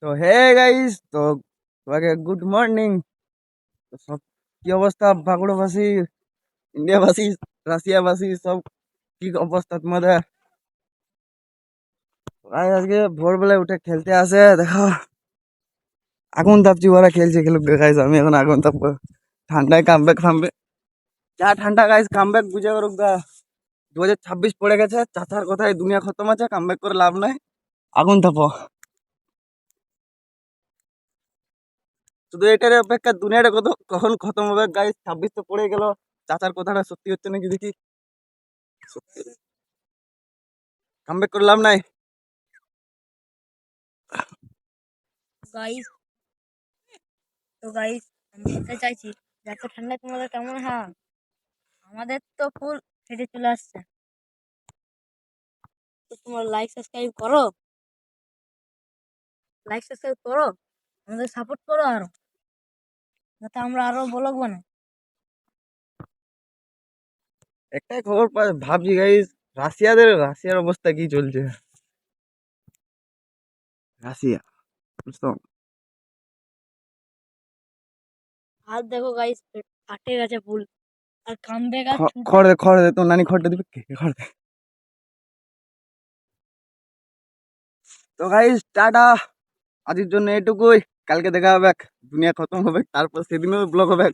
তো hey guys, তো তোমাকে গুড মর্নিং। তো সব কি অবস্থা? বাঁকুড়াবাসী, ইন্ডিয়াবাসী, রাশিয়াবাসী, সব কি অবস্থা তোমাদের? ভাই আজকে ভোরবেলায় উঠে খেলতে আসে, দেখো আগুন তাপছি, ওরা খেলছে, খেলুক গাইস, আমি এখন আগুন তাপবো। ঠান্ডায় কামব্যাক থামবে? যা ঠান্ডা গাইস, কামব্যাক বুঝে করুক গা। 2026 পড়ে গেছে, চাচার কথায় দুনিয়া খতম আছে, কামব্যাক করে লাভ নাই। আগুন তাপো, শুধু এটার অপেক্ষা, দুনিয়াটা কখন খতম হবে গাইস। 26 তো পড়ে গেল, চাচার কথাটা সত্যি হচ্ছে নাকি দেখি। কামব্যাক করে লাভ নাই। গাইস গাইস আমি বলতে চাইছি যে এত ঠান্ডায় তোমাদের কেমন হয়? আমাদের তো ফুল ফেটে চলে আসছে। তো তোমার লাইক সাবস্ক্রাইব করো, আমাদের সাপোর্ট করো আরো, যাতে আমরা আরো ব্লগ বানাই। একটাই খবর ভাবছি গাইস, রাশিয়ার অবস্থা কি চলছে। রাশিয়া, বুঝতো? আর দেখো গাইস, ফাটে গেছে ফুল, আর কামব্যাক আর ছুটে। খড় দে তো, নানি খড়টা দিবে, কে খড় দে। তো গাইস টাটা, আজকের জন্য এটুকুই। কালকে দেখা হবে, দুনিয়া খতম হবে, তারপর সেদিনও ব্লগ হবে।